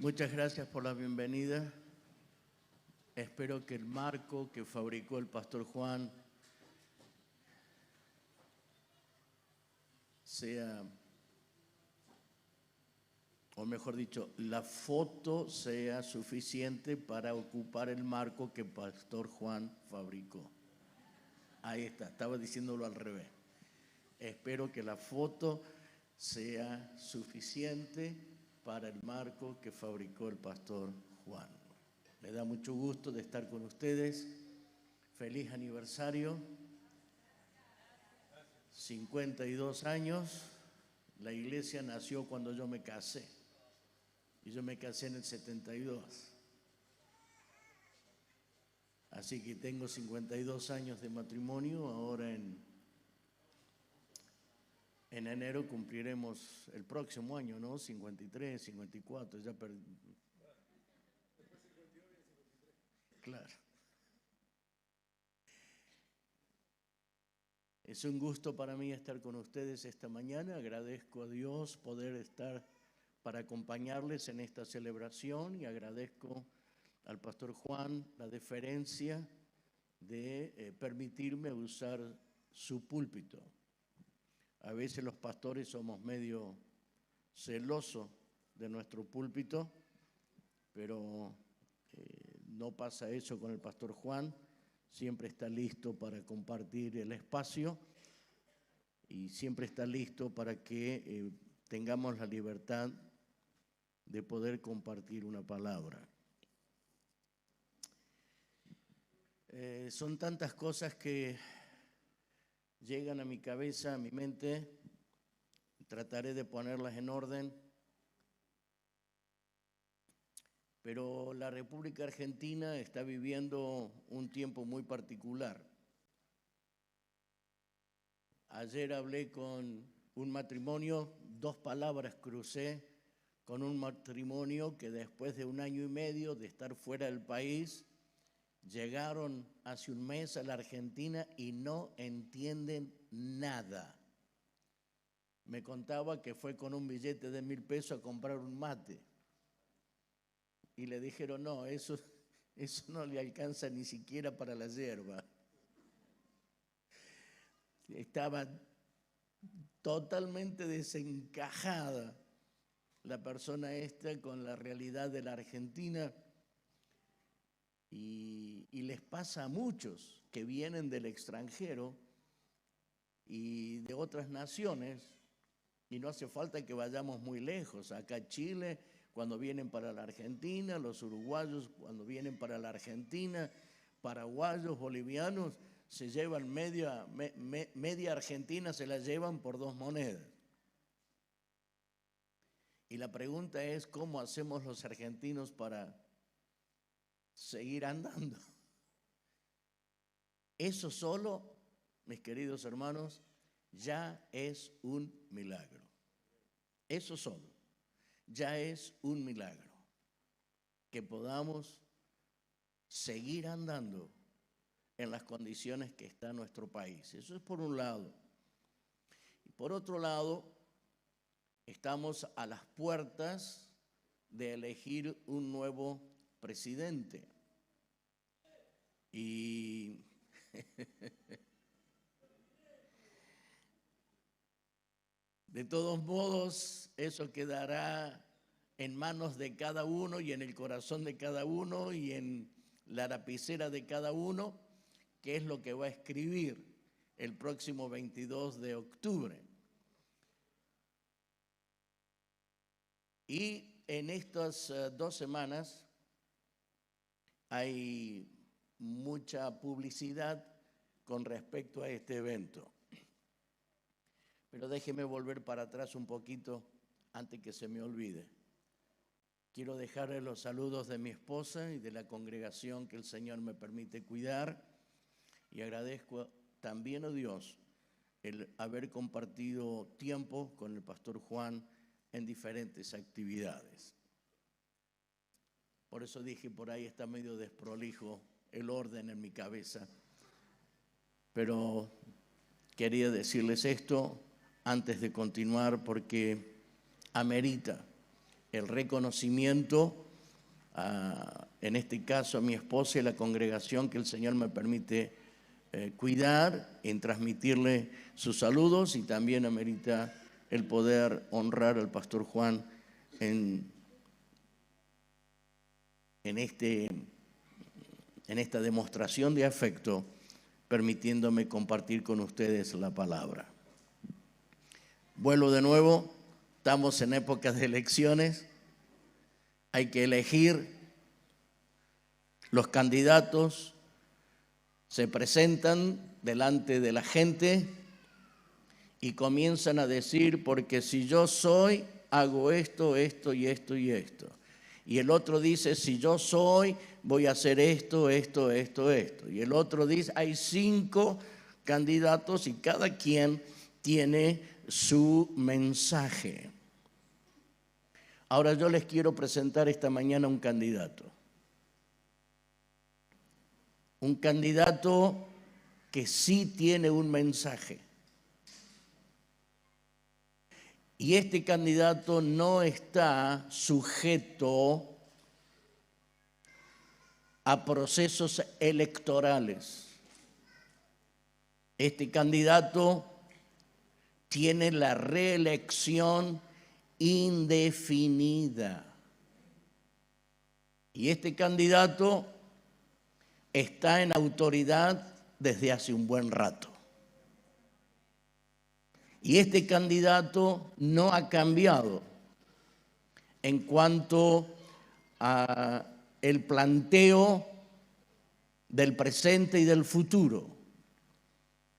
Muchas gracias por la bienvenida. Espero que el marco que fabricó el pastor Juan sea, o mejor dicho, la foto sea suficiente para ocupar el marco que el pastor Juan fabricó. Ahí está, estaba diciéndolo al revés. Espero que la foto sea suficiente para el marco que fabricó el pastor Juan. Me da mucho gusto de estar con ustedes. Feliz aniversario. 52 años. La iglesia nació cuando yo me casé. Y yo me casé en el 72. Así que tengo 52 años de matrimonio. Ahora en enero cumpliremos el próximo año, ¿no? 53, 54, ya perdí. Claro. Es un gusto para mí estar con ustedes esta mañana. Agradezco a Dios poder estar para acompañarles en esta celebración y agradezco al pastor Juan la deferencia de permitirme usar su púlpito. A veces los pastores somos medio celosos de nuestro púlpito, pero no pasa eso con el pastor Juan. Siempre está listo para compartir el espacio y siempre está listo para que tengamos la libertad de poder compartir una palabra. Son tantas cosas que llegan a mi cabeza, a mi mente. Trataré de ponerlas en orden. Pero la República Argentina está viviendo un tiempo muy particular. Ayer hablé con un matrimonio, 2 palabras crucé con un matrimonio que después de 1 año y medio de estar fuera del país, llegaron hace un mes a la Argentina y no entienden nada. Me contaba que fue con un billete de 1.000 pesos a comprar un mate. Y le dijeron, no, eso no le alcanza ni siquiera para la yerba. Estaba totalmente desencajada la persona esta con la realidad de la Argentina. Y les pasa a muchos que vienen del extranjero y de otras naciones, y no hace falta que vayamos muy lejos. Acá Chile, cuando vienen para la Argentina, los uruguayos cuando vienen para la Argentina, paraguayos, bolivianos, se llevan media Argentina, se la llevan por 2 monedas. Y la pregunta es, ¿cómo hacemos los argentinos para seguir andando? Eso solo, mis queridos hermanos, ya es un milagro. Eso solo, ya es un milagro. Que podamos seguir andando en las condiciones que está nuestro país. Eso es por un lado. Y por otro lado, estamos a las puertas de elegir un nuevo presidente. Y de todos modos, eso quedará en manos de cada uno y en el corazón de cada uno y en la lapicera de cada uno, que es lo que va a escribir el próximo 22 de octubre. Y en estas 2 semanas hay mucha publicidad con respecto a este evento. Pero déjeme volver para atrás un poquito antes que se me olvide. Quiero dejarle los saludos de mi esposa y de la congregación que el Señor me permite cuidar y agradezco también a Dios el haber compartido tiempo con el pastor Juan en diferentes actividades. Por eso dije, por ahí está medio desprolijo el orden en mi cabeza, pero quería decirles esto antes de continuar porque amerita el reconocimiento en este caso a mi esposa y a la congregación que el Señor me permite cuidar, en transmitirle sus saludos, y también amerita el poder honrar al pastor Juan en esta demostración de afecto, permitiéndome compartir con ustedes la palabra. Vuelvo de nuevo, estamos en épocas de elecciones, hay que elegir. Los candidatos se presentan delante de la gente y comienzan a decir, porque si yo soy, hago esto, esto y esto y esto. Y el otro dice, si yo soy, voy a hacer esto, esto, esto, esto. Y el otro dice, hay 5 candidatos y cada quien tiene su mensaje. Ahora yo les quiero presentar esta mañana un candidato. Un candidato que sí tiene un mensaje. Y este candidato no está sujeto a procesos electorales. Este candidato tiene la reelección indefinida. Y este candidato está en autoridad desde hace un buen rato. Y este candidato no ha cambiado en cuanto a el planteo del presente y del futuro.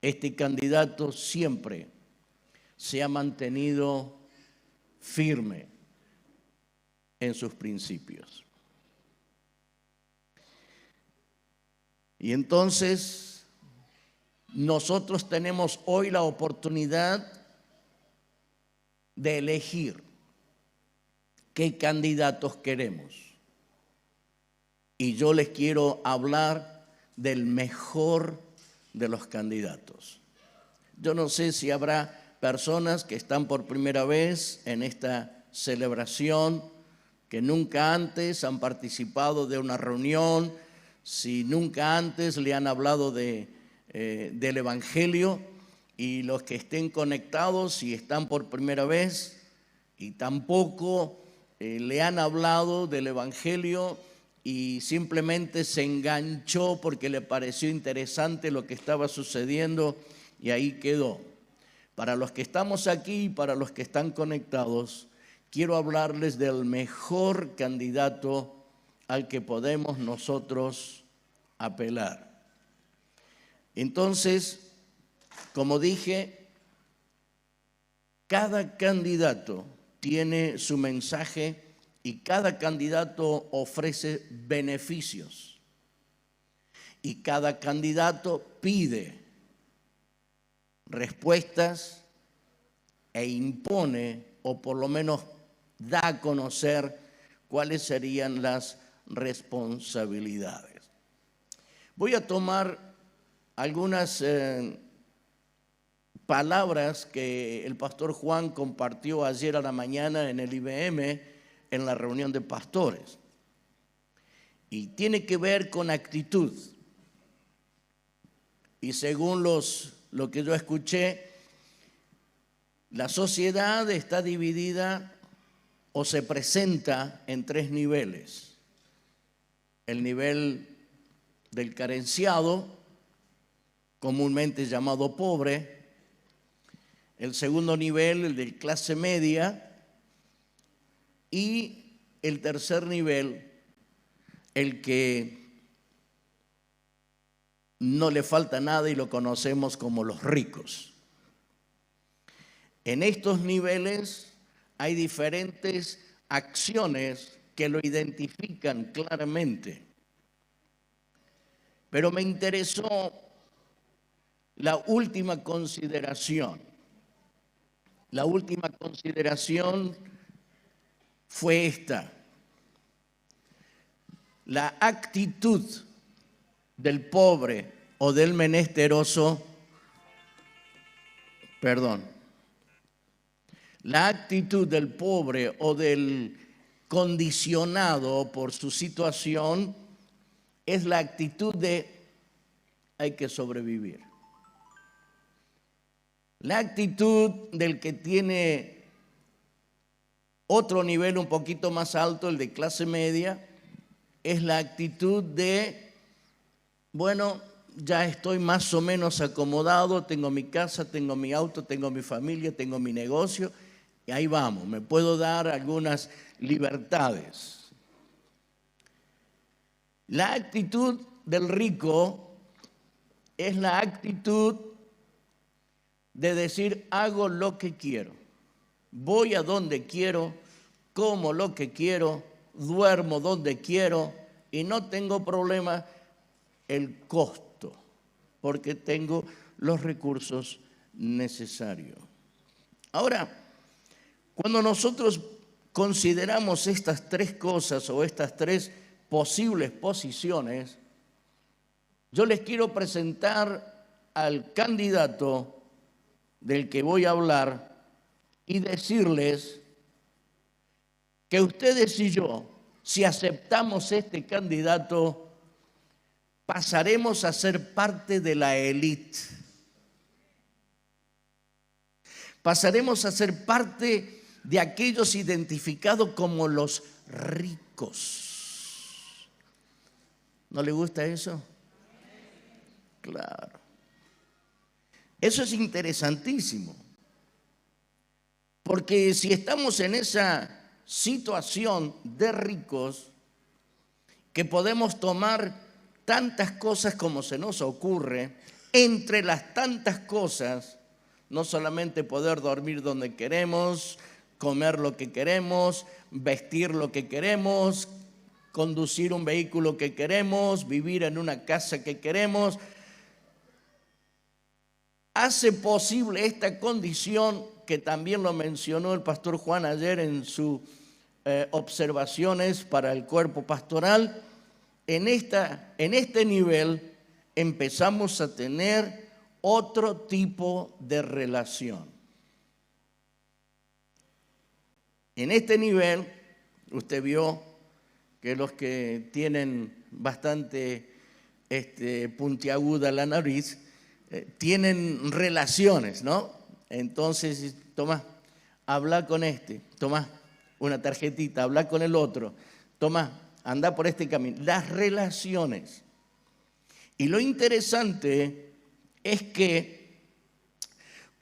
Este candidato siempre se ha mantenido firme en sus principios. Y entonces nosotros tenemos hoy la oportunidad de elegir qué candidatos queremos. Y yo les quiero hablar del mejor de los candidatos. Yo no sé si habrá personas que están por primera vez en esta celebración, que nunca antes han participado de una reunión, si nunca antes le han hablado del Evangelio, y los que estén conectados y están por primera vez y tampoco le han hablado del Evangelio y simplemente se enganchó porque le pareció interesante lo que estaba sucediendo y ahí quedó. Para los que estamos aquí y para los que están conectados, quiero hablarles del mejor candidato al que podemos nosotros apelar. Entonces, como dije, cada candidato tiene su mensaje y cada candidato ofrece beneficios. Y cada candidato pide respuestas e impone, o por lo menos da a conocer cuáles serían las responsabilidades. Voy a tomar algunas palabras que el pastor Juan compartió ayer a la mañana en el IBM, en la reunión de pastores. Y tiene que ver con actitud. Y según lo que yo escuché, la sociedad está dividida o se presenta en 3 niveles. El nivel del carenciado, comúnmente llamado pobre. El segundo nivel, el de clase media. Y el tercer nivel, el que no le falta nada y lo conocemos como los ricos. En estos niveles hay diferentes acciones que lo identifican claramente. Pero me interesó la última consideración. La última consideración fue esta: la actitud del pobre o del menesteroso, la actitud del pobre o del condicionado por su situación es la actitud de hay que sobrevivir. La actitud del que tiene otro nivel un poquito más alto, el de clase media, es la actitud de, bueno, ya estoy más o menos acomodado, tengo mi casa, tengo mi auto, tengo mi familia, tengo mi negocio, y ahí vamos, me puedo dar algunas libertades. La actitud del rico es la actitud de decir, hago lo que quiero, voy a donde quiero, como lo que quiero, duermo donde quiero y no tengo problema el costo, porque tengo los recursos necesarios. Ahora, cuando nosotros consideramos estas tres cosas o estas tres posibles posiciones, yo les quiero presentar al candidato del que voy a hablar y decirles que ustedes y yo, si aceptamos este candidato, pasaremos a ser parte de la élite. Pasaremos a ser parte de aquellos identificados como los ricos. ¿No le gusta eso? Claro. Eso es interesantísimo. Porque si estamos en esa situación de ricos, que podemos tomar tantas cosas como se nos ocurre, entre las tantas cosas, no solamente poder dormir donde queremos, comer lo que queremos, vestir lo que queremos, conducir un vehículo que queremos, vivir en una casa que queremos, hace posible esta condición que también lo mencionó el pastor Juan ayer en sus observaciones para el cuerpo pastoral. En este nivel empezamos a tener otro tipo de relación. En este nivel, usted vio que los que tienen bastante puntiaguda la nariz, tienen relaciones, ¿no? Entonces, toma, habla con este, toma una tarjetita, habla con el otro, toma, anda por este camino. Las relaciones. Y lo interesante es que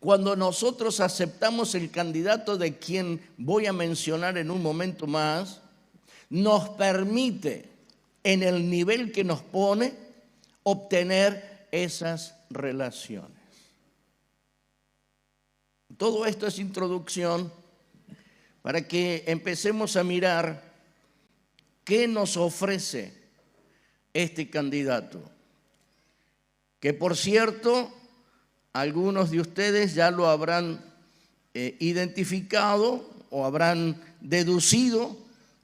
cuando nosotros aceptamos el candidato de quien voy a mencionar en un momento más, nos permite, en el nivel que nos pone, obtener esas relaciones. Todo esto es introducción para que empecemos a mirar qué nos ofrece este candidato. Que por cierto, algunos de ustedes ya lo habrán identificado o habrán deducido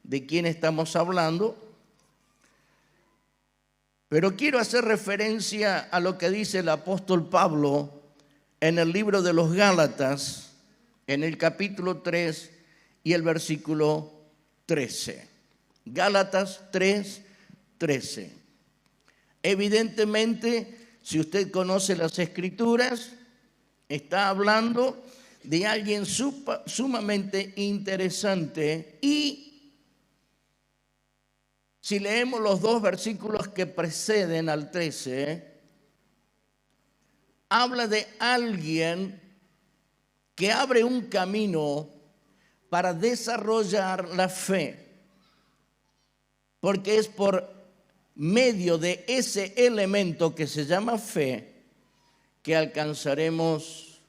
de quién estamos hablando. Pero quiero hacer referencia a lo que dice el apóstol Pablo en el libro de los Gálatas, en el capítulo 3 y el versículo 13. Gálatas 3:13. Evidentemente, si usted conoce las Escrituras, está hablando de alguien sumamente interesante. Y si leemos los dos versículos que preceden al 13, habla de alguien que abre un camino para desarrollar la fe, porque es por medio de ese elemento que se llama fe que alcanzaremos,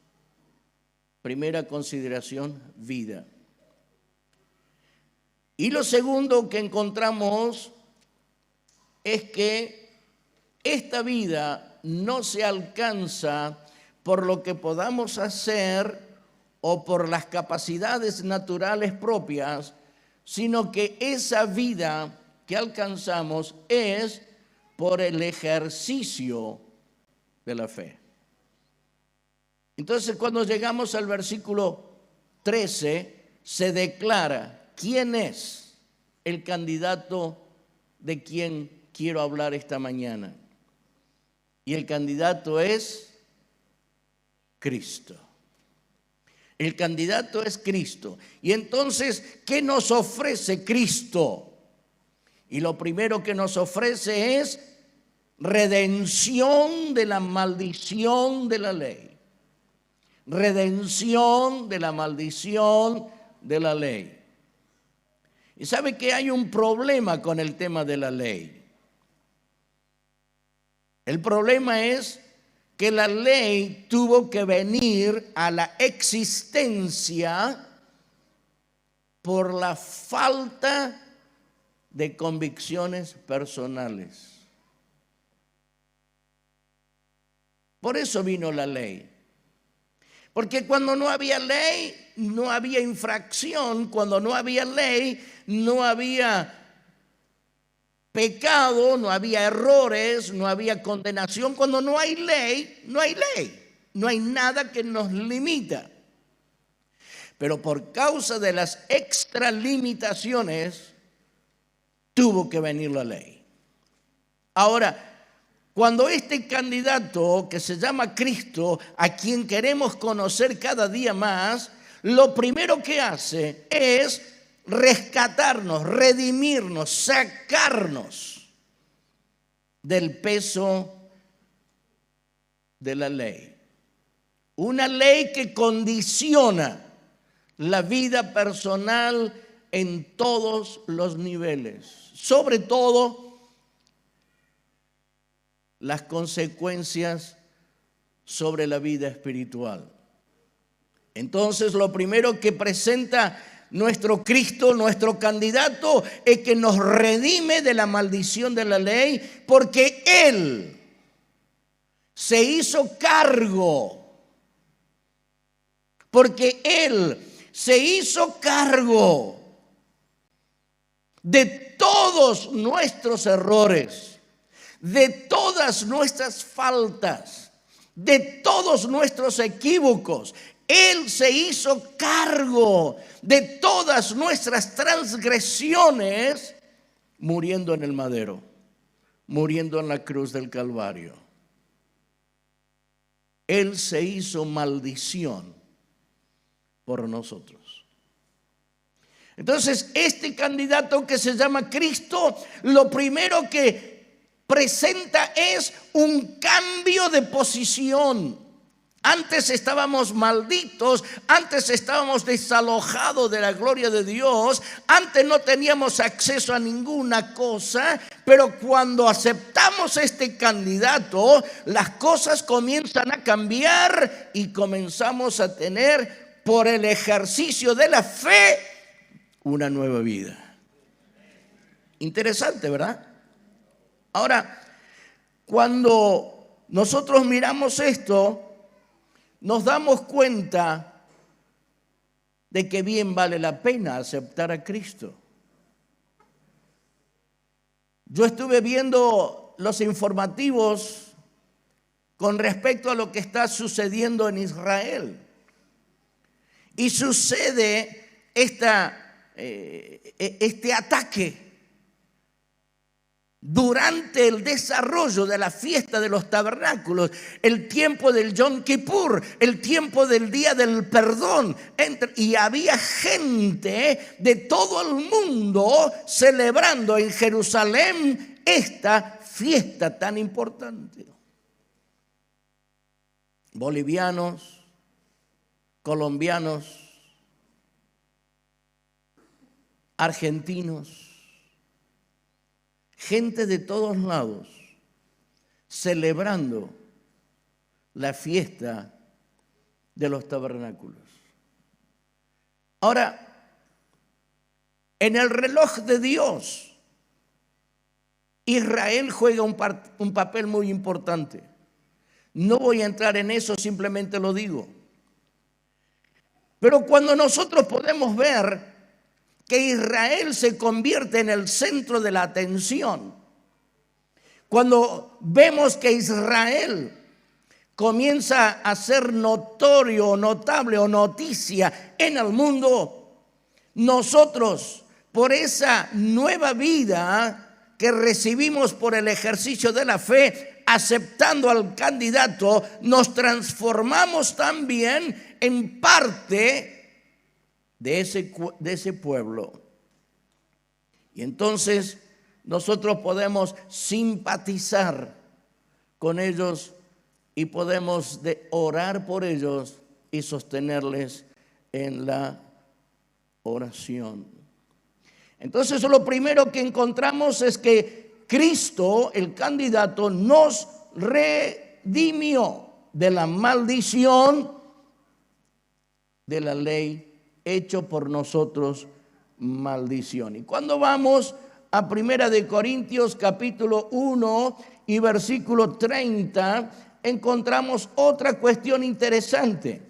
primera consideración, vida. Y lo segundo que encontramos es que esta vida no se alcanza por lo que podamos hacer o por las capacidades naturales propias, sino que esa vida que alcanzamos es por el ejercicio de la fe. Entonces, cuando llegamos al versículo 13, se declara quién es el candidato de quien quiero hablar esta mañana. Y el candidato es Cristo. El candidato es Cristo. Y entonces, ¿qué nos ofrece Cristo? Y lo primero que nos ofrece es redención de la maldición de la ley. Redención de la maldición de la ley. Y sabe que hay un problema con el tema de la ley. El problema es que la ley tuvo que venir a la existencia por la falta de convicciones personales. Por eso vino la ley. Porque cuando no había ley, no había infracción. Cuando no había ley, no había pecado, no había errores, no había condenación. Cuando no hay ley, no hay ley. No hay nada que nos limita. Pero por causa de las extralimitaciones, tuvo que venir la ley. Ahora, cuando este candidato que se llama Cristo, a quien queremos conocer cada día más, lo primero que hace es rescatarnos, redimirnos, sacarnos del peso de la ley. Una ley que condiciona la vida personal en todos los niveles, sobre todo las consecuencias sobre la vida espiritual. Entonces, lo primero que presenta nuestro Cristo, nuestro candidato, es que nos redime de la maldición de la ley, porque Él se hizo cargo, porque Él se hizo cargo de todos nuestros errores, de todas nuestras faltas, de todos nuestros equívocos. Él se hizo cargo de todas nuestras transgresiones, muriendo en el madero, muriendo en la cruz del Calvario. Él se hizo maldición por nosotros. Entonces, este candidato que se llama Cristo, lo primero que presenta es un cambio de posición. Antes estábamos malditos, antes estábamos desalojados de la gloria de Dios, antes no teníamos acceso a ninguna cosa, pero cuando aceptamos este candidato, las cosas comienzan a cambiar y comenzamos a tener, por el ejercicio de la fe, una nueva vida. Interesante, ¿verdad? Ahora, cuando nosotros miramos esto, nos damos cuenta de que bien vale la pena aceptar a Cristo. Yo estuve viendo los informativos con respecto a lo que está sucediendo en Israel. Y sucede este ataque durante el desarrollo de la fiesta de los tabernáculos, el tiempo del Yom Kippur, el tiempo del día del perdón, y había gente de todo el mundo celebrando en Jerusalén esta fiesta tan importante. Bolivianos, colombianos, argentinos, gente de todos lados celebrando la fiesta de los tabernáculos. Ahora, en el reloj de Dios, Israel juega un papel muy importante. No voy a entrar en eso, simplemente lo digo. Pero cuando nosotros podemos ver que Israel se convierte en el centro de la atención, cuando vemos que Israel comienza a ser notorio, notable o noticia en el mundo, nosotros por esa nueva vida que recibimos por el ejercicio de la fe, aceptando al candidato, nos transformamos también en parte de ese pueblo. Y entonces nosotros podemos simpatizar con ellos y podemos orar por ellos y sostenerles en la oración. Entonces lo primero que encontramos es que Cristo, el candidato, nos redimió de la maldición de la ley, hecho por nosotros maldición. Y cuando vamos a 1 de Corintios capítulo 1 y versículo 30, encontramos otra cuestión interesante.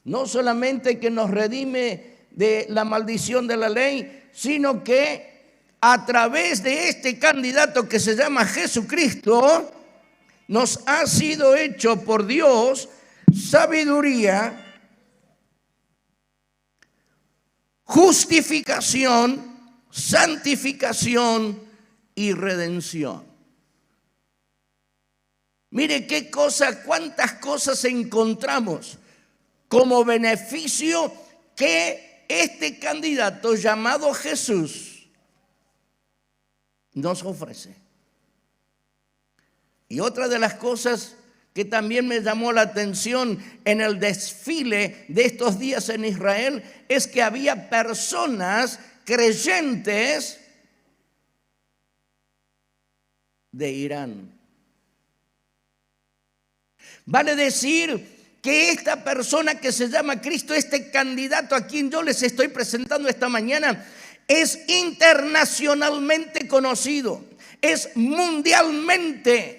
No solamente que nos redime de la maldición de la ley, sino que a través de este candidato que se llama Jesucristo, nos ha sido hecho por Dios sabiduría, justificación, santificación y redención. Mire qué cosa, cuántas cosas encontramos como beneficio que este candidato llamado Jesús nos ofrece. Y otra de las cosas que también me llamó la atención en el desfile de estos días en Israel es que había personas creyentes de Irán. Vale decir que esta persona que se llama Cristo, este candidato a quien yo les estoy presentando esta mañana, es internacionalmente conocido, es mundialmente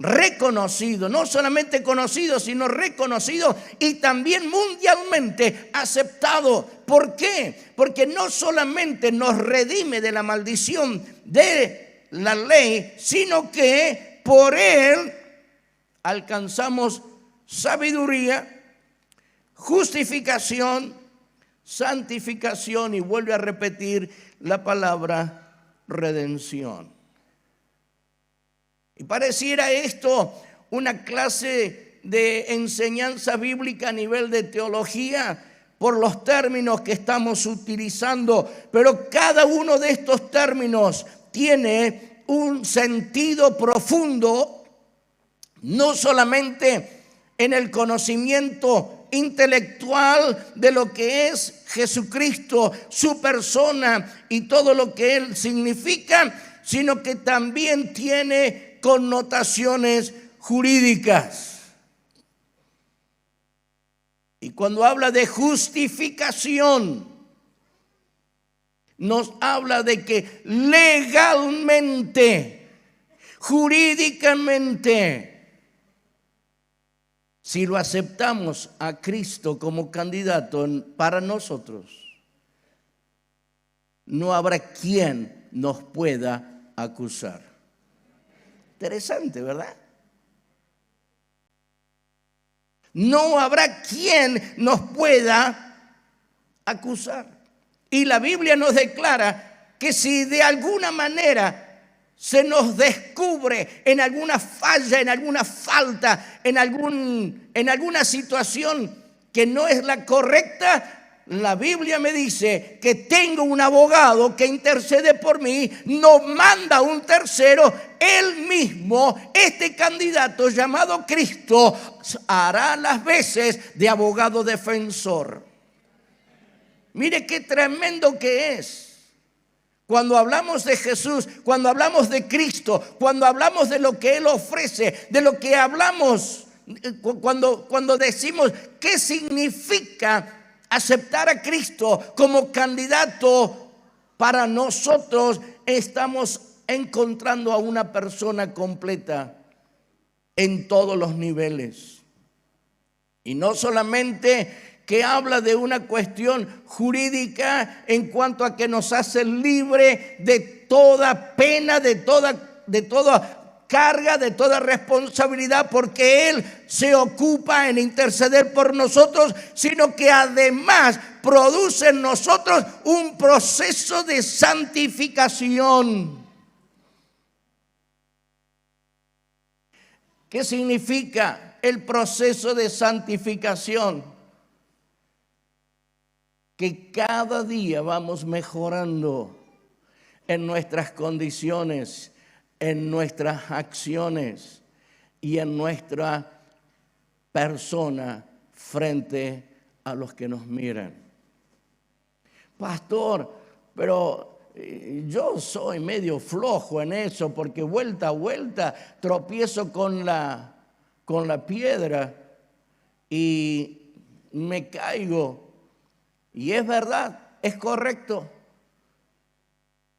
reconocido, no solamente conocido, sino reconocido y también mundialmente aceptado. ¿Por qué? Porque no solamente nos redime de la maldición de la ley, sino que por él alcanzamos sabiduría, justificación, santificación y vuelve a repetir la palabra redención. Y pareciera esto una clase de enseñanza bíblica a nivel de teología por los términos que estamos utilizando, pero cada uno de estos términos tiene un sentido profundo, no solamente en el conocimiento intelectual de lo que es Jesucristo, su persona y todo lo que Él significa, sino que también tiene connotaciones jurídicas. Y cuando habla de justificación, nos habla de que legalmente, jurídicamente, si lo aceptamos a Cristo como candidato para nosotros, no habrá quien nos pueda acusar. Interesante, ¿verdad? No habrá quien nos pueda acusar. Y la Biblia nos declara que si de alguna manera se nos descubre en alguna falla, en alguna falta, en alguna situación que no es la correcta, la Biblia me dice que tengo un abogado que intercede por mí, no manda un tercero, él mismo, este candidato llamado Cristo, hará las veces de abogado defensor. Mire qué tremendo que es. Cuando hablamos de Jesús, cuando hablamos de Cristo, cuando hablamos de lo que Él ofrece, de lo que hablamos, cuando decimos qué significa aceptar a Cristo como candidato para nosotros, estamos encontrando a una persona completa en todos los niveles. Y no solamente que habla de una cuestión jurídica en cuanto a que nos hace libre de toda pena, de toda carga de toda responsabilidad porque Él se ocupa en interceder por nosotros, sino que además produce en nosotros un proceso de santificación. ¿Qué significa el proceso de santificación? Que cada día vamos mejorando en nuestras condiciones, en nuestras acciones y en nuestra persona frente a los que nos miran. Pastor, pero yo soy medio flojo en eso porque vuelta a vuelta tropiezo con la piedra y me caigo. Y es verdad, es correcto.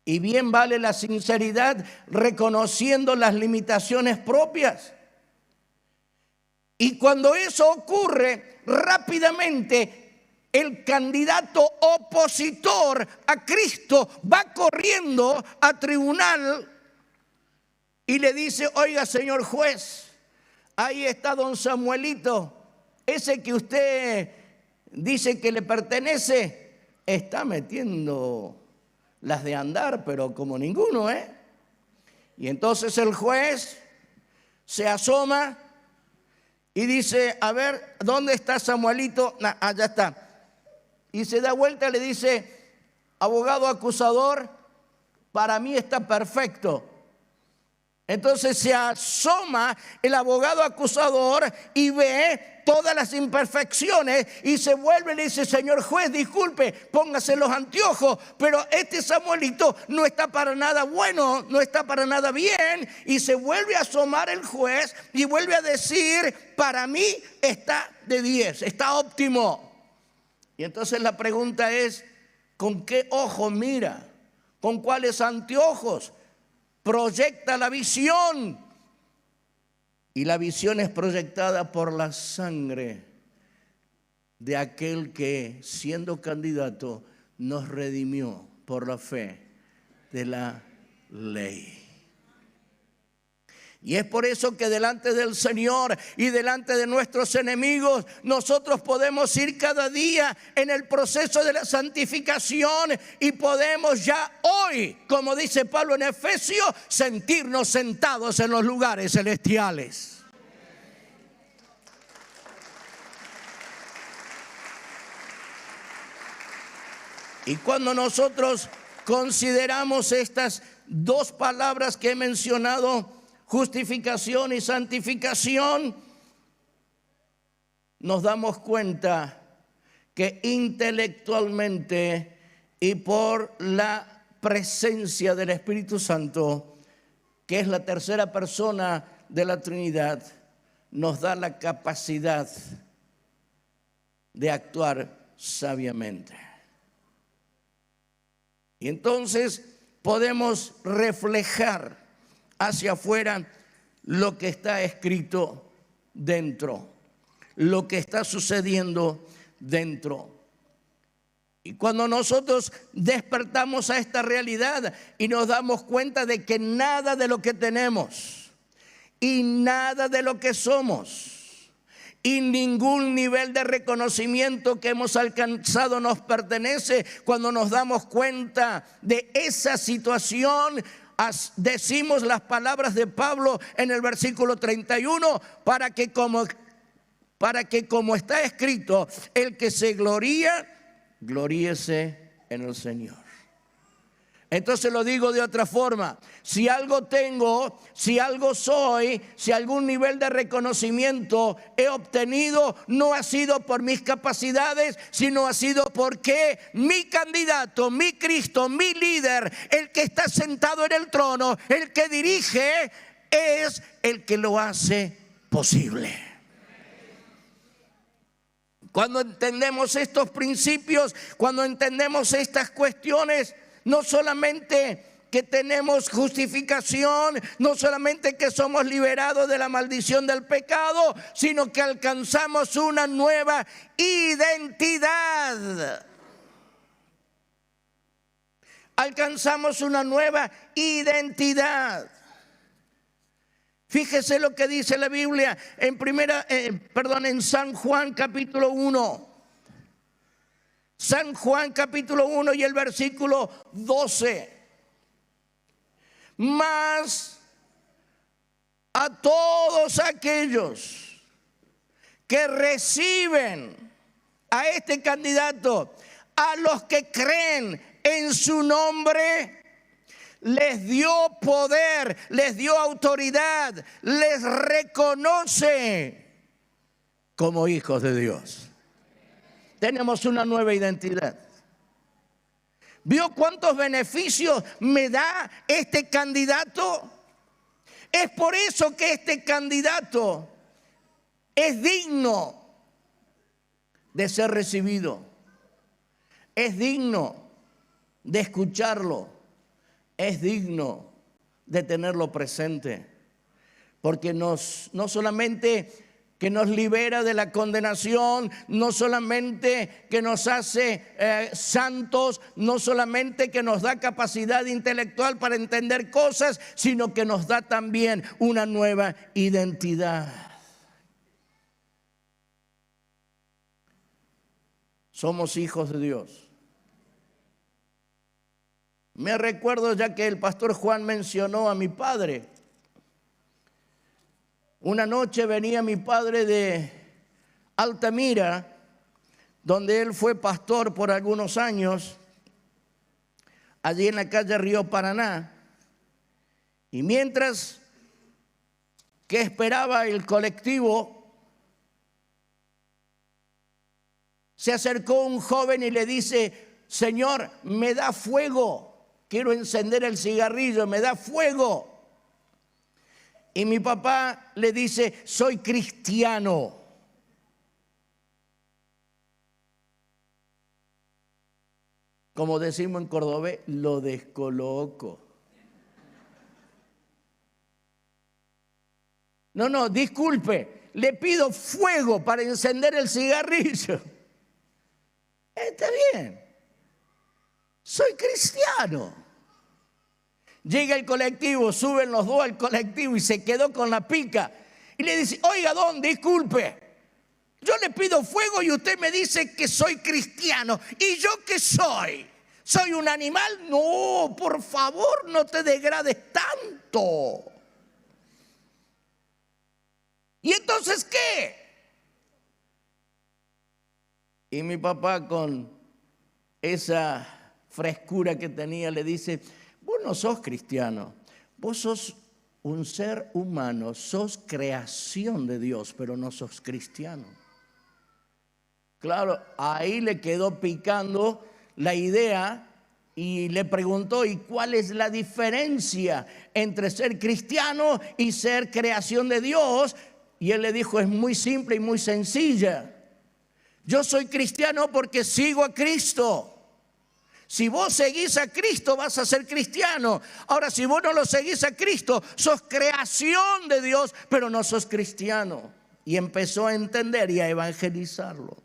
Y bien vale la sinceridad reconociendo las limitaciones propias. Y cuando eso ocurre, rápidamente el candidato opositor a Cristo va corriendo a tribunal y le dice: oiga, señor juez, ahí está don Samuelito, ese que usted dice que le pertenece, está metiendo las de andar, pero como ninguno, ¿eh? Y entonces el juez se asoma y dice: a ver, ¿dónde está Samuelito? Allá está. Y se da vuelta y le dice: abogado acusador, para mí está perfecto. Entonces se asoma el abogado acusador y ve todas las imperfecciones y se vuelve y le dice: señor juez, disculpe, póngase los anteojos, pero este Samuelito no está para nada bueno, no está para nada bien. Y se vuelve a asomar el juez y vuelve a decir: para mí está de 10, está óptimo. Y entonces la pregunta es: ¿con qué ojo mira? ¿Con cuáles anteojos proyecta la visión? Y la visión es proyectada por la sangre de aquel que, siendo candidato, nos redimió por la fe de la ley. Y es por eso que delante del Señor y delante de nuestros enemigos nosotros podemos ir cada día en el proceso de la santificación y podemos ya hoy, como dice Pablo en Efesios, sentirnos sentados en los lugares celestiales. Y cuando nosotros consideramos estas dos palabras que he mencionado, justificación y santificación, nos damos cuenta que intelectualmente y por la presencia del Espíritu Santo, que es la tercera persona de la Trinidad, nos da la capacidad de actuar sabiamente. Y entonces podemos reflejar hacia afuera lo que está escrito dentro, lo que está sucediendo dentro. Y cuando nosotros despertamos a esta realidad y nos damos cuenta de que nada de lo que tenemos y nada de lo que somos y ningún nivel de reconocimiento que hemos alcanzado nos pertenece, cuando nos damos cuenta de esa situación, decimos las palabras de Pablo en el versículo 31, para que como está escrito, el que se gloría, gloríese en el Señor. Entonces lo digo de otra forma: si algo tengo, si algo soy, si algún nivel de reconocimiento he obtenido, no ha sido por mis capacidades, sino ha sido porque mi candidato, mi Cristo, mi líder, el que está sentado en el trono, el que dirige, es el que lo hace posible. Cuando entendemos estos principios, cuando entendemos estas cuestiones, no solamente que tenemos justificación, no solamente que somos liberados de la maldición del pecado, sino que alcanzamos una nueva identidad. Alcanzamos una nueva identidad. Fíjese lo que dice la Biblia en San Juan capítulo 1. San Juan capítulo 1 y el versículo 12. Mas a todos aquellos que reciben a este candidato, a los que creen en su nombre, les dio poder, les dio autoridad, les reconoce como hijos de Dios. Tenemos una nueva identidad. ¿Vio cuántos beneficios me da este candidato? Es por eso que este candidato es digno de ser recibido. Es digno de escucharlo. Es digno de tenerlo presente. Porque no solamente que nos libera de la condenación, no solamente que nos hace santos, no solamente que nos da capacidad intelectual para entender cosas, sino que nos da también una nueva identidad. Somos hijos de Dios. Me recuerdo ya que el pastor Juan mencionó a mi padre. Una noche venía mi padre de Altamira, donde él fue pastor por algunos años, allí en la calle Río Paraná. Y mientras que esperaba el colectivo, se acercó un joven y le dice: Señor, me da fuego, quiero encender el cigarrillo, me da fuego. Y mi papá le dice: soy cristiano. Como decimos en cordobés, lo descoloco. No, disculpe, le pido fuego para encender el cigarrillo. Está bien, soy cristiano. Llega el colectivo, suben los dos al colectivo y se quedó con la pica. Y le dice: oiga, don, disculpe, yo le pido fuego y usted me dice que soy cristiano. ¿Y yo qué soy? ¿Soy un animal? No, por favor, no te degrades tanto. ¿Y entonces qué? Y mi papá, con esa frescura que tenía, le dice: vos no sos cristiano, vos sos un ser humano, sos creación de Dios, pero no sos cristiano. Claro, ahí le quedó picando la idea y le preguntó: ¿y cuál es la diferencia entre ser cristiano y ser creación de Dios? Y él le dijo: es muy simple y muy sencilla. Yo soy cristiano porque sigo a Cristo. Si vos seguís a Cristo, vas a ser cristiano. Ahora, si vos no lo seguís a Cristo, sos creación de Dios, pero no sos cristiano. Y empezó a entender y a evangelizarlo.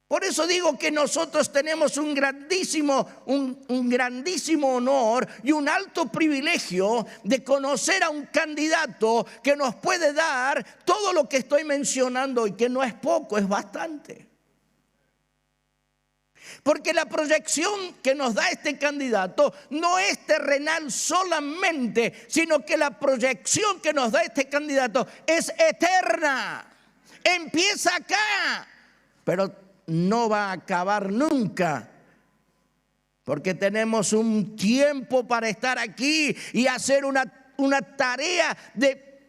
Por eso digo que nosotros tenemos un grandísimo honor y un alto privilegio de conocer a un candidato que nos puede dar todo lo que estoy mencionando, y que no es poco, es bastante. Porque la proyección que nos da este candidato no es terrenal solamente, sino que la proyección que nos da este candidato es eterna. Empieza acá, pero no va a acabar nunca. Porque tenemos un tiempo para estar aquí y hacer una tarea de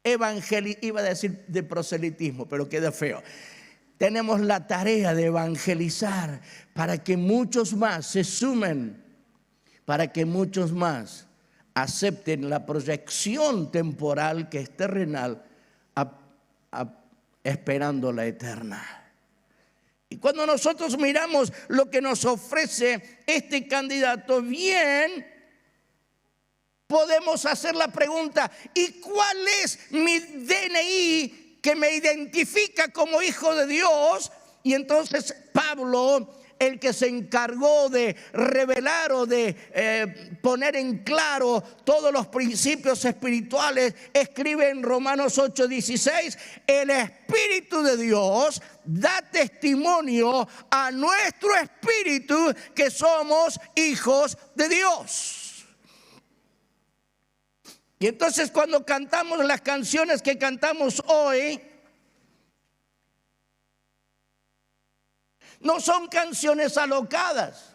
iba a decir de proselitismo, pero queda feo. Tenemos la tarea de evangelizar para que muchos más se sumen, para que muchos más acepten la proyección temporal que es terrenal, esperando la eterna. Y cuando nosotros miramos lo que nos ofrece este candidato, bien, podemos hacer la pregunta: ¿y cuál es mi DNI que me identifica como hijo de Dios? Y entonces Pablo el que se encargó de revelar o de poner en claro todos los principios espirituales, escribe en Romanos 8:16, el Espíritu de Dios da testimonio a nuestro espíritu que somos hijos de Dios. Y entonces cuando cantamos las canciones que cantamos hoy, no son canciones alocadas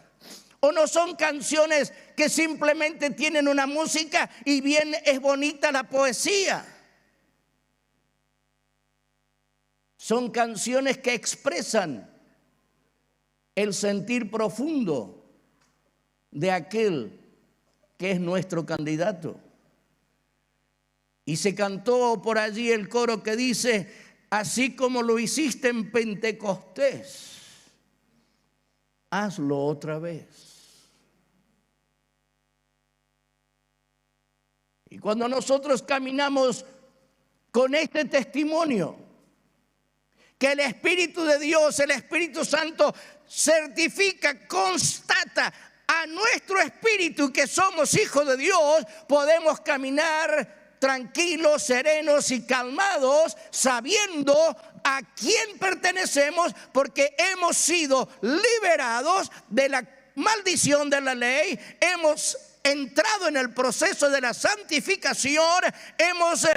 o no son canciones que simplemente tienen una música y bien es bonita la poesía. Son canciones que expresan el sentir profundo de aquel que es nuestro candidato. Y se cantó por allí el coro que dice, así como lo hiciste en Pentecostés, hazlo otra vez. Y cuando nosotros caminamos con este testimonio, que el Espíritu de Dios, el Espíritu Santo, certifica, constata a nuestro espíritu que somos hijos de Dios, podemos caminar tranquilos, serenos y calmados, sabiendo a quién pertenecemos, porque hemos sido liberados de la maldición de la ley, hemos entrado en el proceso de la santificación, hemos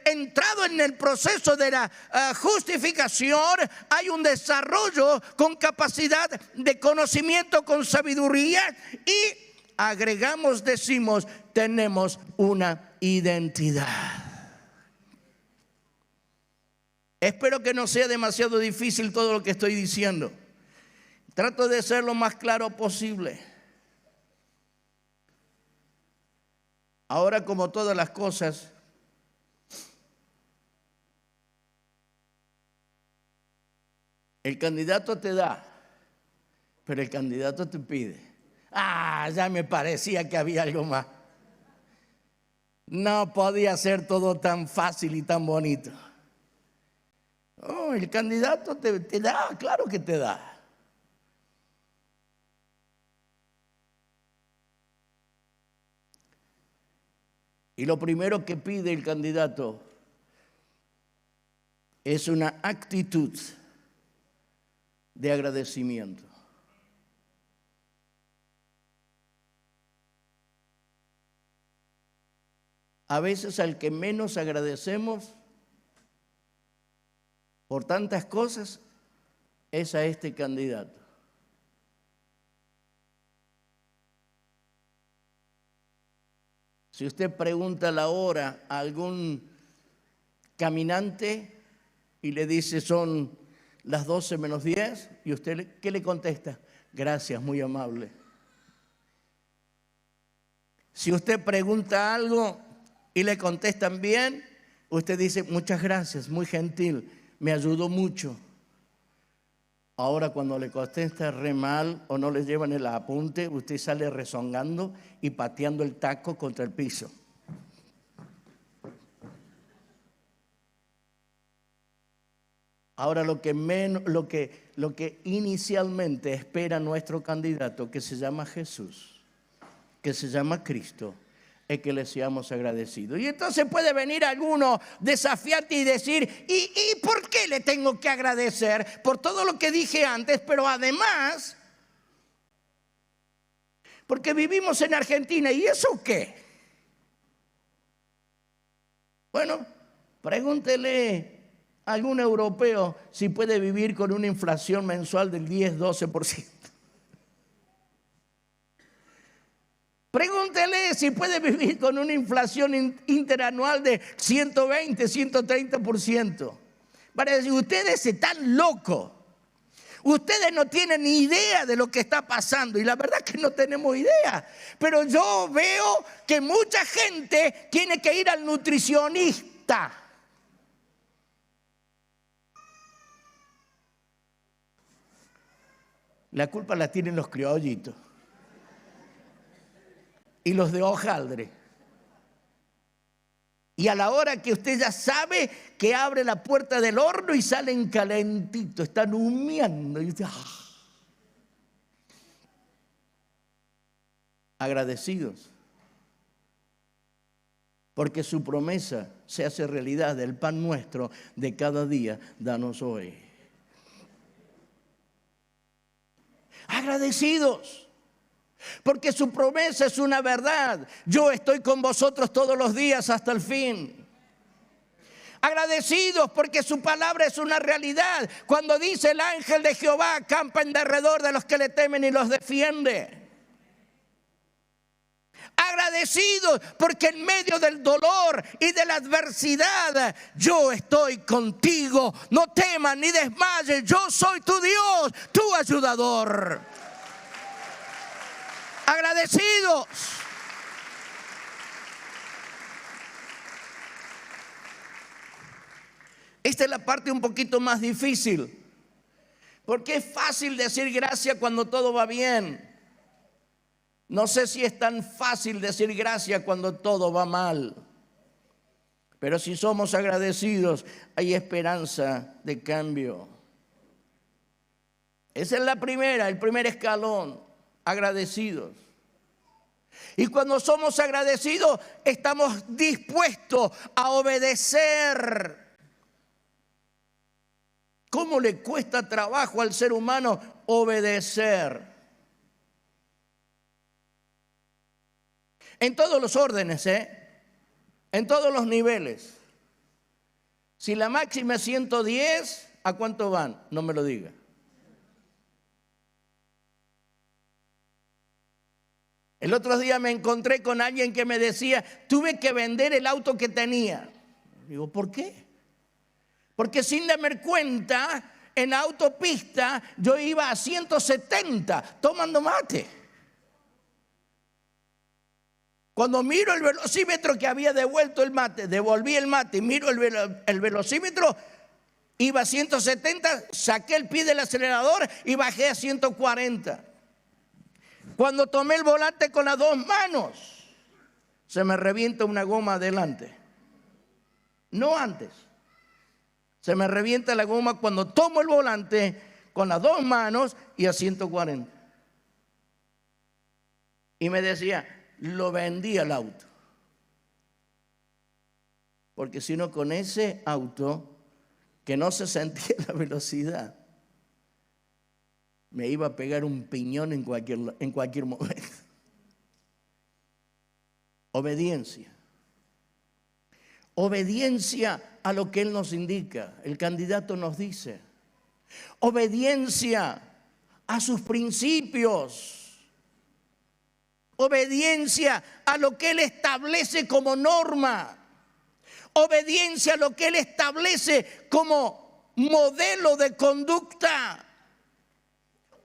entrado en el proceso de la justificación. Hay un desarrollo con capacidad de conocimiento, con sabiduría, y agregamos, decimos, tenemos una identidad. Espero que no sea demasiado difícil todo lo que estoy diciendo. Trato de ser lo más claro posible. Ahora, como todas las cosas, el candidato te da, pero el candidato te pide. Ya me parecía que había algo más. No podía ser todo tan fácil y tan bonito. El candidato te da, claro que te da. Y lo primero que pide el candidato es una actitud de agradecimiento. A veces al que menos agradecemos por tantas cosas es a este candidato. Si usted pregunta la hora a algún caminante y le dice son las 12 menos 10, y usted, ¿qué le contesta? Gracias, muy amable. Si usted pregunta algo y le contestan bien, usted dice muchas gracias, muy gentil, me ayudó mucho. Ahora cuando le contesta re mal o no le llevan el apunte, usted sale rezongando y pateando el taco contra el piso. Ahora lo que inicialmente espera nuestro candidato, que se llama Jesús, que se llama Cristo, es que le seamos agradecidos. Y entonces puede venir alguno desafiarte y decir, ¿y por qué le tengo que agradecer? Por todo lo que dije antes, pero además, porque vivimos en Argentina, ¿y eso qué? Bueno, pregúntele a algún europeo si puede vivir con una inflación mensual del 10-12%. Pregúntele si puede vivir con una inflación interanual de 120-130%. Para decir, ustedes están locos. Ustedes no tienen ni idea de lo que está pasando. Y la verdad es que no tenemos idea. Pero yo veo que mucha gente tiene que ir al nutricionista. La culpa la tienen los criollitos. Y los de hojaldre. Y a la hora que usted ya sabe que abre la puerta del horno y salen calentitos, están humeando. Y usted, agradecidos. Porque su promesa se hace realidad, el pan nuestro de cada día, danos hoy. Agradecidos, porque su promesa es una verdad. Yo estoy con vosotros todos los días hasta el fin. Agradecidos porque su palabra es una realidad. Cuando dice el ángel de Jehová acampa en derredor de los que le temen y los defiende. Agradecidos porque en medio del dolor y de la adversidad yo estoy contigo. No temas ni desmayes, yo soy tu Dios, tu ayudador. Agradecidos. Esta es la parte un poquito más difícil, porque es fácil decir gracias cuando todo va bien. No sé si es tan fácil decir gracias cuando todo va mal. Pero si somos agradecidos, hay esperanza de cambio. Esa es el primer escalón, agradecidos. Y cuando somos agradecidos, estamos dispuestos a obedecer. ¿Cómo le cuesta trabajo al ser humano obedecer? En todos los órdenes, en todos los niveles. Si la máxima es 110, ¿a cuánto van? No me lo diga. El otro día me encontré con alguien que me decía, tuve que vender el auto que tenía. Digo, ¿por qué? Porque sin darme cuenta, en la autopista yo iba a 170 tomando mate. Cuando miro el velocímetro que había devuelto el mate, devolví el mate y miro el velocímetro, iba a 170, saqué el pie del acelerador y bajé a 140. Cuando tomé el volante con las dos manos, se me revienta una goma adelante. No antes. Se me revienta la goma cuando tomo el volante con las dos manos y a 140. Y me decía, lo vendí al auto. Porque si no, con ese auto, que no se sentía la velocidad, me iba a pegar un piñón en cualquier momento. Obediencia. Obediencia a lo que Él nos indica, el candidato nos dice. Obediencia a sus principios. Obediencia a lo que Él establece como norma. Obediencia a lo que Él establece como modelo de conducta.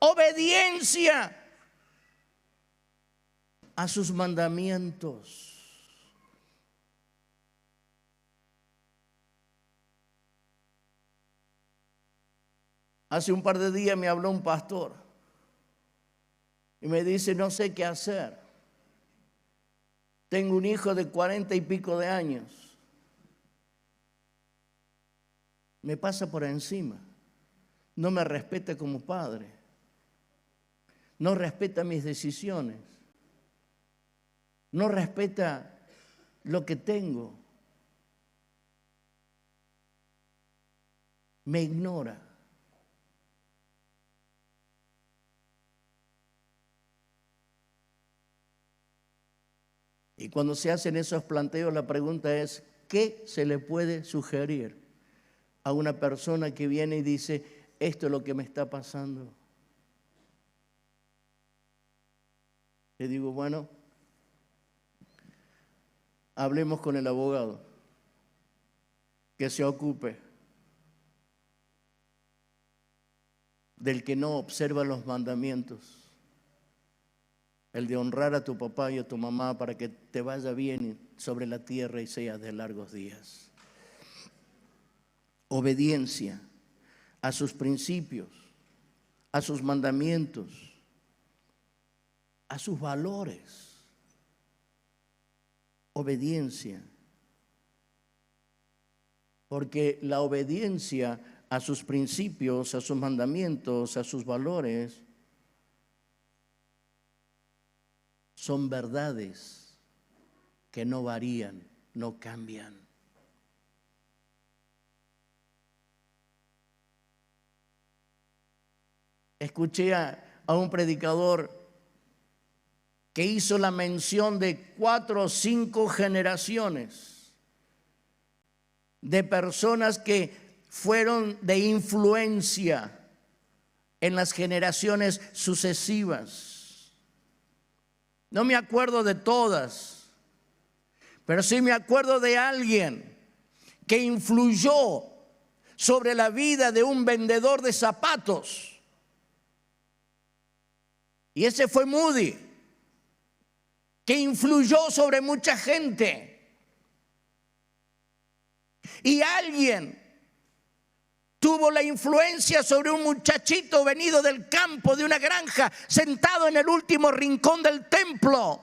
Obediencia a sus mandamientos. Hace un par de días me habló un pastor y me dice, no sé qué hacer. Tengo un hijo de 40 y pico de años. Me pasa por encima. No me respeta como padre. No respeta mis decisiones. No respeta lo que tengo. Me ignora. Y cuando se hacen esos planteos, la pregunta es, ¿qué se le puede sugerir a una persona que viene y dice, esto es lo que me está pasando? Le digo, bueno, hablemos con el abogado, que se ocupe del que no observa los mandamientos. El de honrar a tu papá y a tu mamá para que te vaya bien sobre la tierra y seas de largos días. Obediencia a sus principios, a sus mandamientos, a sus valores. Obediencia. Porque la obediencia a sus principios, a sus mandamientos, a sus valores, son verdades que no varían, no cambian. Escuché a un predicador que hizo la mención de 4 o 5 generaciones de personas que fueron de influencia en las generaciones sucesivas. No me acuerdo de todas, pero sí me acuerdo de alguien que influyó sobre la vida de un vendedor de zapatos. Y ese fue Moody, que influyó sobre mucha gente. Y alguien tuvo la influencia sobre un muchachito venido del campo, de una granja, sentado en el último rincón del templo.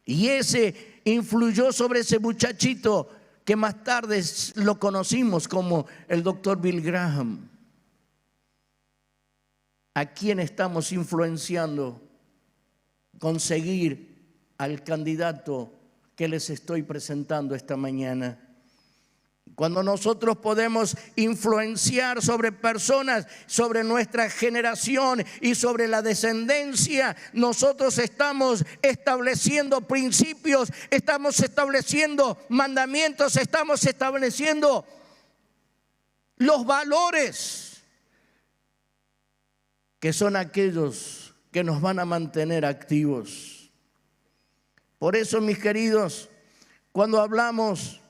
Y ese influyó sobre ese muchachito que más tarde lo conocimos como el doctor Bill Graham. ¿A quién estamos influenciando con seguir al candidato que les estoy presentando esta mañana? Cuando nosotros podemos influenciar sobre personas, sobre nuestra generación y sobre la descendencia, nosotros estamos estableciendo principios, estamos estableciendo mandamientos, estamos estableciendo los valores que son aquellos que nos van a mantener activos. Por eso, mis queridos, cuando hablamos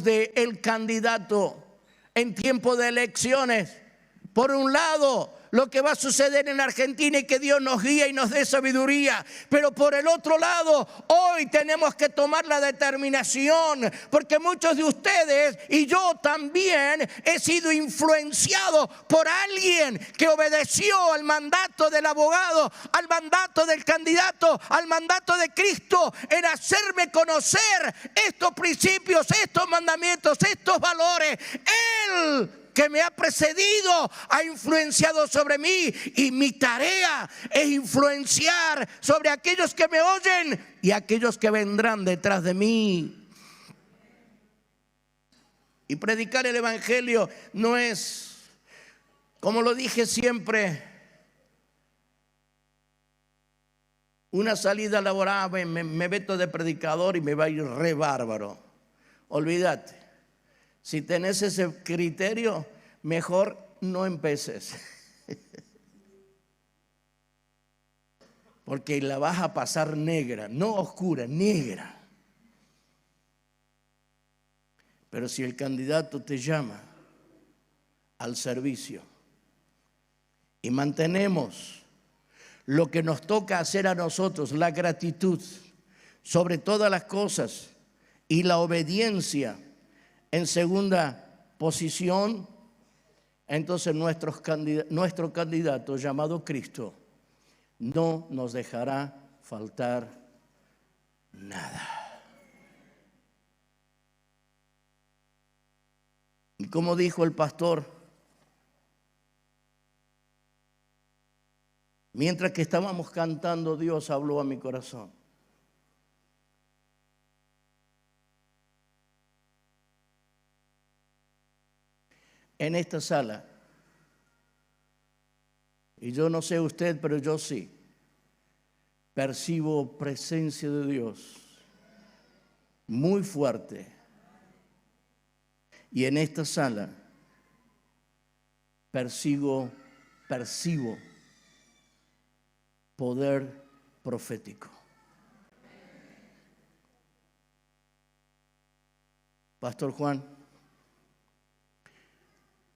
de el candidato en tiempo de elecciones, por un lado, lo que va a suceder en Argentina y que Dios nos guíe y nos dé sabiduría. Pero por el otro lado, hoy tenemos que tomar la determinación, porque muchos de ustedes y yo también he sido influenciado por alguien que obedeció al mandato del abogado, al mandato del candidato, al mandato de Cristo, en hacerme conocer estos principios, estos mandamientos, estos valores. Él que me ha precedido ha influenciado sobre mí, y mi tarea es influenciar sobre aquellos que me oyen y aquellos que vendrán detrás de mí. Y predicar el evangelio no es, como lo dije siempre, una salida laboral, me meto de predicador y me va a ir re bárbaro. Olvídate. Si tenés ese criterio, mejor no empeces. Porque la vas a pasar negra, no oscura, negra. Pero si el candidato te llama al servicio y mantenemos lo que nos toca hacer a nosotros, la gratitud sobre todas las cosas y la obediencia en segunda posición, entonces nuestro candidato llamado Cristo no nos dejará faltar nada. Y como dijo el pastor, mientras que estábamos cantando, Dios habló a mi corazón. En esta sala, y yo no sé usted, pero yo sí, percibo presencia de Dios muy fuerte. Y en esta sala percibo poder profético. Pastor Juan,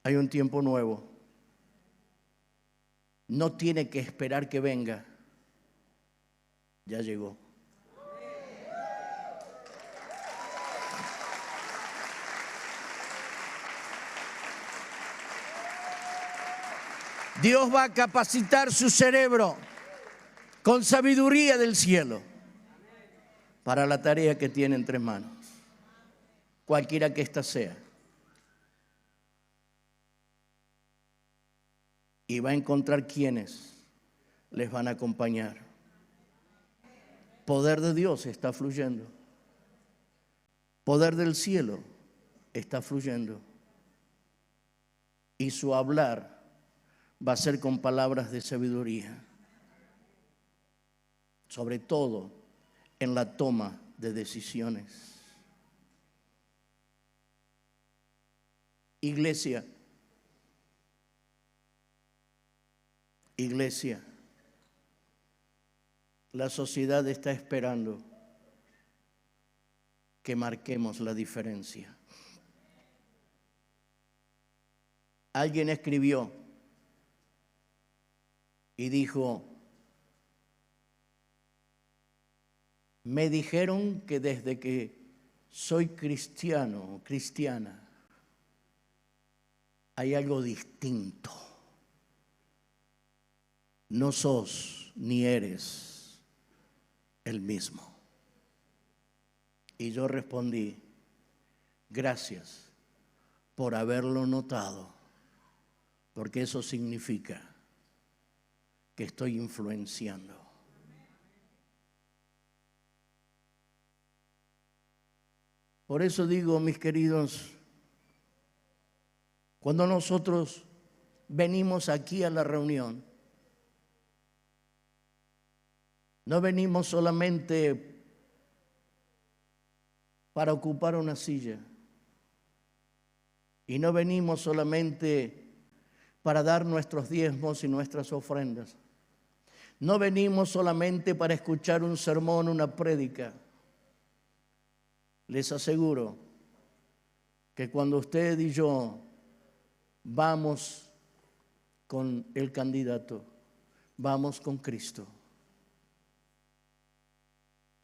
hay un tiempo nuevo. No tiene que esperar que venga. Ya llegó. Dios va a capacitar su cerebro con sabiduría del cielo para la tarea que tiene entre manos, cualquiera que ésta sea. Y va a encontrar quienes les van a acompañar. Poder de Dios está fluyendo. Poder del cielo está fluyendo. Y su hablar va a ser con palabras de sabiduría. Sobre todo en la toma de decisiones. Iglesia, la sociedad está esperando que marquemos la diferencia. Alguien escribió y dijo: me dijeron que desde que soy cristiano o cristiana hay algo distinto. No sos ni eres el mismo. Y yo respondí: gracias por haberlo notado, porque eso significa que estoy influenciando. Por eso digo, mis queridos, cuando nosotros venimos aquí a la reunión, no venimos solamente para ocupar una silla, y no venimos solamente para dar nuestros diezmos y nuestras ofrendas. No venimos solamente para escuchar un sermón, una prédica. Les aseguro que cuando usted y yo vamos con el candidato, vamos con Cristo,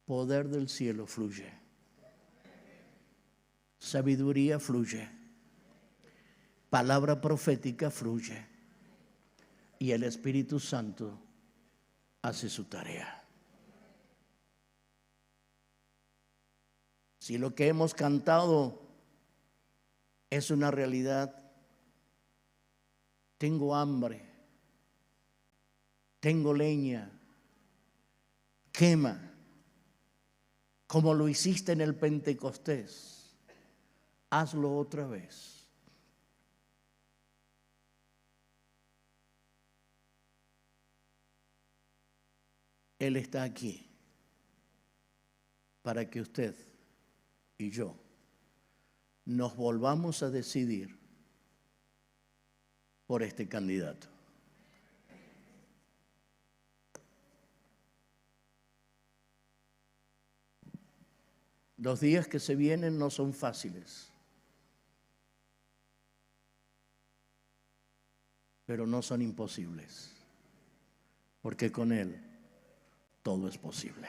poder del cielo fluye, sabiduría fluye, palabra profética fluye y el Espíritu Santo hace su tarea. Si lo que hemos cantado es una realidad, tengo hambre, tengo leña, quema, como lo hiciste en el Pentecostés, hazlo otra vez. Él está aquí para que usted y yo nos volvamos a decidir por este candidato. Los días que se vienen no son fáciles, pero no son imposibles, porque con Él todo es posible.